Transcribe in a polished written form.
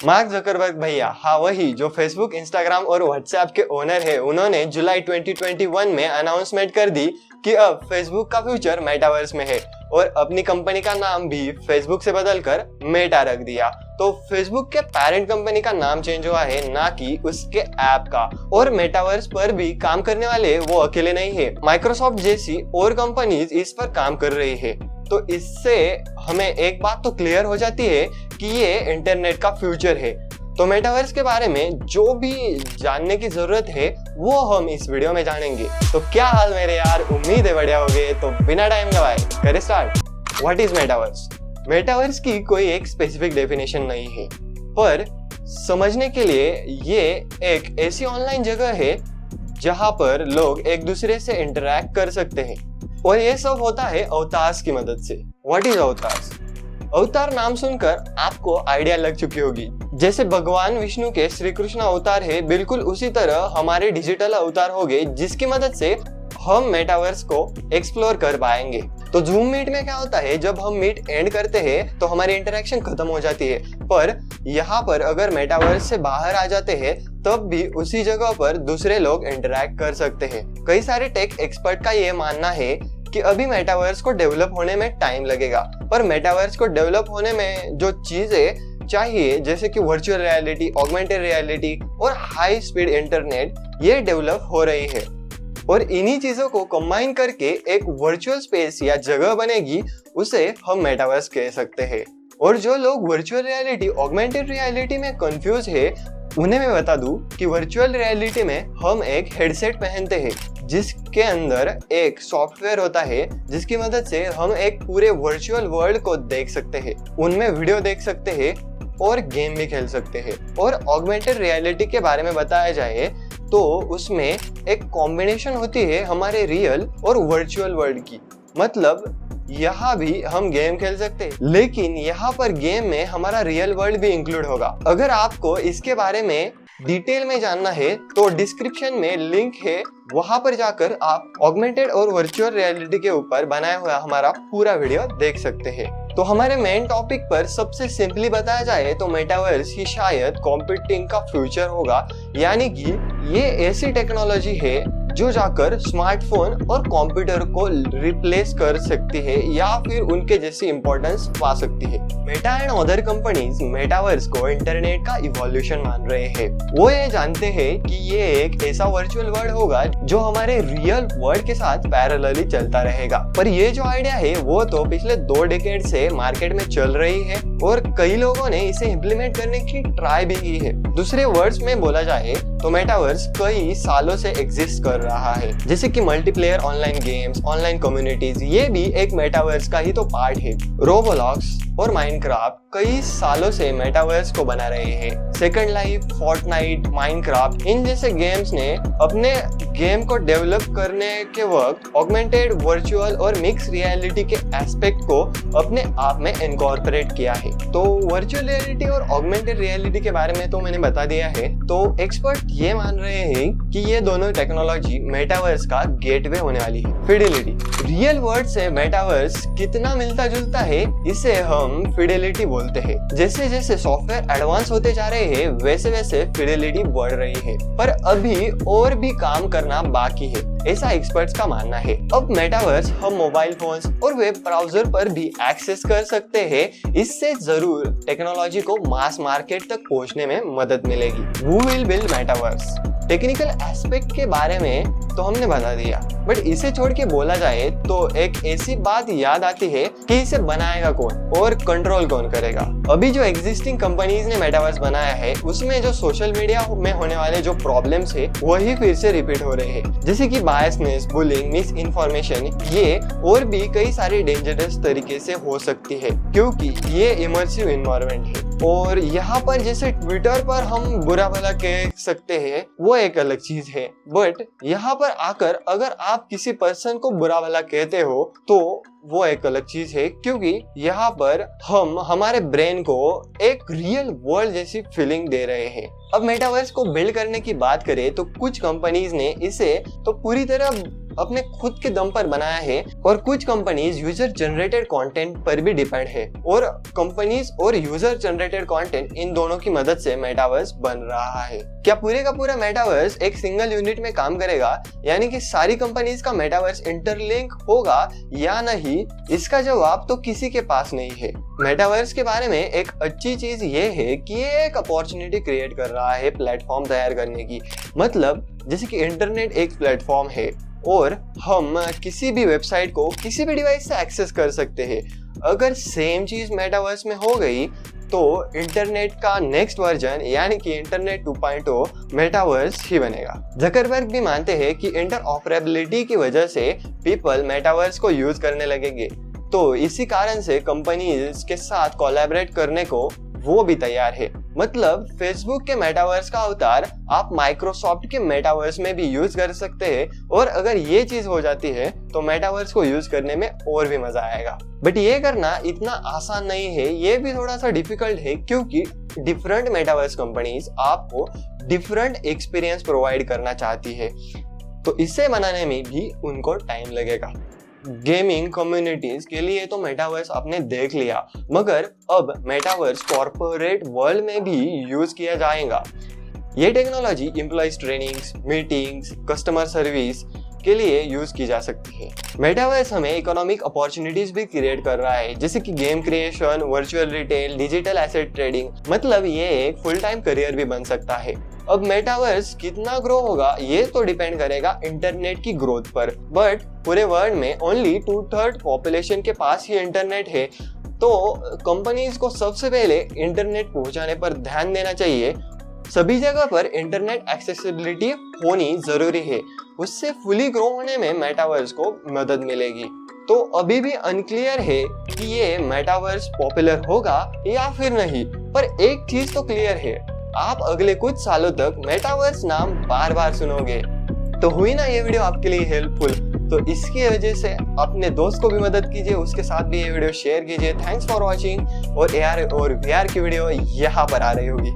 Mark Zuckerberg भैया, हाँ वही जो फेसबुक, इंस्टाग्राम और व्हाट्सएप के ओनर है, उन्होंने जुलाई 2021 में अनाउंसमेंट कर दी कि अब फेसबुक का फ्यूचर मेटावर्स में है और अपनी कंपनी का नाम भी फेसबुक से बदलकर मेटा रख दिया। तो फेसबुक के पेरेंट कंपनी का नाम चेंज हुआ है, ना कि उसके ऐप का। और मेटावर्स पर भी काम करने वाले वो अकेले नहीं है, माइक्रोसॉफ्ट जैसी और कंपनीज इस पर काम कर रही है। तो इससे हमें एक बात तो क्लियर हो जाती है कि ये इंटरनेट का फ्यूचर है। तो मेटावर्स के बारे में जो भी जानने की जरूरत है वो हम इस वीडियो में जानेंगे। तो क्या हाल मेरे यार, उम्मीद है बढ़िया होगे। तो बिना टाइम गवाए करें start. What is metaverse? Metaverse की कोई एक स्पेसिफिक डेफिनेशन नहीं है, पर समझने के लिए ये एक ऐसी ऑनलाइन जगह है जहां पर लोग एक दूसरे से इंटरैक्ट कर सकते हैं और ये सब होता है अवतार्स की मदद से। What is avatars? अवतार नाम सुनकर आपको आइडिया लग चुकी होगी। जैसे भगवान विष्णु के श्री कृष्ण अवतार है, बिल्कुल उसी तरह हमारे डिजिटल अवतार हो गए जिसकी मदद से हम मेटावर्स को एक्सप्लोर कर पाएंगे। तो जूम मीट में क्या होता है, जब हम मीट एंड करते हैं तो हमारी इंटरेक्शन खत्म हो जाती है, पर यहाँ पर अगर मेटावर्स से बाहर आ जाते हैं तब भी उसी जगह पर दूसरे लोग इंटरैक्ट कर सकते हैं। कई सारे टेक एक्सपर्ट का ये मानना है कि अभी मेटावर्स को डेवलप होने में टाइम लगेगा, पर मेटावर्स को डेवलप होने में जो चीजें चाहिए जैसे कि वर्चुअल रियलिटी, ऑगमेंटेड रियलिटी और हाई स्पीड इंटरनेट, ये डेवलप हो रही है और इन्हीं चीजों को कंबाइन करके एक वर्चुअल स्पेस या जगह बनेगी, उसे हम मेटावर्स कह सकते हैं। और जो लोग वर्चुअल रियलिटी, ऑगमेंटेड रियलिटी में कंफ्यूज है, उन्हें मैं बता दूं कि वर्चुअल रियलिटी में हम एक हेडसेट पहनते हैं जिसके अंदर एक सॉफ्टवेयर होता है जिसकी मदद से हम एक पूरे वर्चुअल वर्ल्ड को देख सकते हैं, उनमें वीडियो देख सकते हैं और गेम भी खेल सकते हैं। और ऑगमेंटेड रियलिटी के बारे में बताया जाए तो उसमें एक कॉम्बिनेशन होती है हमारे रियल और वर्चुअल वर्ल्ड की। मतलब यहाँ भी हम गेम खेल सकते हैं, लेकिन यहाँ पर गेम में हमारा रियल वर्ल्ड भी इंक्लूड होगा। अगर आपको इसके बारे में डिटेल में जानना है तो डिस्क्रिप्शन में लिंक है, वहां पर जाकर आप ऑगमेंटेड और वर्चुअल रियलिटी के ऊपर बनाया हुआ हमारा पूरा वीडियो देख सकते हैं। तो हमारे मेन टॉपिक पर सबसे सिंपली बताया जाए तो मेटावर्स ही शायद कंप्यूटिंग का फ्यूचर होगा, यानी कि ये ऐसी टेक्नोलॉजी है जो जाकर स्मार्टफोन और कंप्यूटर को रिप्लेस कर सकती है या फिर उनके जैसी इंपॉर्टेंस पा सकती है। Meta and other companies metaverse को इंटरनेट का इवोल्यूशन मान रहे हैं। वो ये जानते हैं कि ये एक ऐसा वर्चुअल वर्ल्ड होगा जो हमारे रियल वर्ल्ड के साथ पैरेलली चलता रहेगा। पर ये जो आइडिया है वो तो पिछले 2 डेकेड से मार्केट में चल रही है और कई लोगों ने इसे इम्प्लीमेंट करने की ट्राई भी की है। दूसरे वर्ड्स में बोला जाए तो मेटावर्स कई सालों से एग्जिस्ट कर रहा है, जैसे कि multiplayer online games, online communities, ये भी एक मेटावर्स का ही तो पार्ट है। रोबोलॉक्स और माइनक्राफ्ट कई सालों से मेटावर्स को बना रहे हैं। सेकंड लाइफ, फोर्टनाइट, माइनक्राफ्ट, इन जैसे गेम्स ने अपने गेम को डेवलप करने के वक्त ऑगमेंटेड, वर्चुअल और मिक्स रियलिटी के एस्पेक्ट को अपने आप में इनकॉर्पोरेट किया है। तो वर्चुअल रियलिटी और ऑगमेंटेड रियलिटी के बारे में तो मैंने बता दिया है। तो एक्सपर्ट ये मान रहे हैं कि ये दोनों टेक्नोलॉजी मेटावर्स का गेटवे होने वाली है। फिडेलिटी, रियल वर्ल्ड से मेटावर्स कितना मिलता जुलता है, इसे हम फिडेलिटी बोलते हैं। जैसे जैसे सॉफ्टवेयर एडवांस होते जा रहे हैं वैसे वैसे फिडेलिटी बढ़ रही है, पर अभी और भी काम करना बाकी है, ऐसा एक्सपर्ट्स का मानना है। अब मेटावर्स हम मोबाइल फोन्स और वेब ब्राउजर पर भी एक्सेस कर सकते हैं। इससे जरूर टेक्नोलॉजी को मास मार्केट तक पहुंचने में मदद मिलेगी। Who will build metaverse? Technical aspect के बारे में तो हमने बता दिया, बट इसे छोड़ के बोला जाए तो एक ऐसी बात याद आती है कि इसे बनाएगा कौन और कंट्रोल कौन करेगा। अभी जो एग्जिस्टिंग कंपनीज ने मेटावर्स बनाया है उसमें जो सोशल मीडिया में होने वाले जो प्रॉब्लम्स है वही फिर से रिपीट हो रहे हैं, जैसे कि बायसनेस, बुलिंग, मिस इन्फॉर्मेशन, ये और भी कई सारी डेंजरस तरीके से हो सकती है क्योंकि ये इमर्सिव एनवायरनमेंट है। और यहाँ पर जैसे ट्विटर पर हम बुरा भला कह सकते हैं वो एक अलग चीज है, बट यहाँ पर आकर अगर आप किसी पर्सन को बुरा भला कहते हो तो वो एक अलग चीज है, क्योंकि यहाँ पर हम हमारे ब्रेन को एक रियल वर्ल्ड जैसी फीलिंग दे रहे हैं। अब मेटावर्स को बिल्ड करने की बात करें तो कुछ कंपनीज ने इसे तो पूरी तरह अपने खुद के दम पर बनाया है और कुछ कंपनीज यूजर जनरेटेड कंटेंट पर भी डिपेंड है, और कंपनीज और यूजर जनरेटेड कंटेंट इन दोनों की मदद से मेटावर्स बन रहा है। क्या पूरे का पूरा मेटावर्स एक सिंगल यूनिट में काम करेगा, यानी कि सारी कंपनीज का मेटावर्स इंटरलिंक होगा या नहीं? इसका जवाब तो किसी के पास नहीं है। मेटावर्स के बारे में एक अच्छी चीज ये है कि ये एक अपॉर्चुनिटी क्रिएट कर रहा है प्लेटफॉर्म तैयार करने की। मतलब जैसे कि इंटरनेट एक प्लेटफॉर्म है और हम किसी भी वेबसाइट को किसी भी डिवाइस से एक्सेस कर सकते हैं। अगर सेम चीज मेटावर्स में हो गई तो इंटरनेट का नेक्स्ट वर्जन यानी कि इंटरनेट 2.0 मेटावर्स ही बनेगा। जकरबर्ग भी मानते हैं कि इंटरऑपरेबिलिटी की वजह से पीपल मेटावर्स को यूज करने लगेंगे, तो इसी कारण से कंपनीज के साथ कोलैबोरेट करने को वो भी तैयार है। मतलब फेसबुक के मेटावर्स का अवतार आप माइक्रोसॉफ्ट के मेटावर्स में भी यूज कर सकते हैं, और अगर ये चीज हो जाती है तो मेटावर्स को यूज करने में और भी मजा आएगा। बट ये करना इतना आसान नहीं है, ये भी थोड़ा सा डिफिकल्ट है, क्योंकि डिफरेंट मेटावर्स कंपनीज आपको डिफरेंट एक्सपीरियंस प्रोवाइड करना चाहती है, तो इसे बनाने में भी उनको टाइम लगेगा। गेमिंग कम्युनिटीज के लिए तो मेटावर्स आपने देख लिया, मगर अब मेटावर्स कॉर्पोरेट वर्ल्ड में भी यूज किया जाएगा। ये technology employees trainings, meetings, customer service के लिए यूज की जा सकती है। मेटावर्स हमें इकोनॉमिक अपॉर्चुनिटीज भी क्रिएट कर रहा है, जैसे कि game creation, virtual retail, digital asset trading. मतलब ये एक फुल टाइम करियर भी बन सकता है। अब मेटावर्स कितना ग्रो होगा ये तो डिपेंड करेगा इंटरनेट की ग्रोथ पर, बट पूरे वर्ल्ड में ओनली 2/3 पॉपुलेशन के पास ही इंटरनेट है, तो कंपनीज को सबसे पहले इंटरनेट पहुंचाने पर ध्यान देना चाहिए। सभी जगह पर इंटरनेट एक्सेसिबिलिटी होनी जरूरी है, उससे फुली ग्रो होने में मेटावर्स को मदद मिलेगी। तो अभी भी अनक्लियर है कि ये मेटावर्स पॉपुलर होगा या फिर नहीं, पर एक चीज तो क्लियर है, आप अगले कुछ सालों तक मेटावर्स नाम बार बार सुनोगे। तो हुई ना ये वीडियो आपके लिए हेल्पफुल? तो इसकी वजह से अपने दोस्त को भी मदद कीजिए, उसके साथ भी ये वीडियो शेयर कीजिए। Thanks for watching. और AR और VR की वीडियो यहाँ पर आ रही होगी।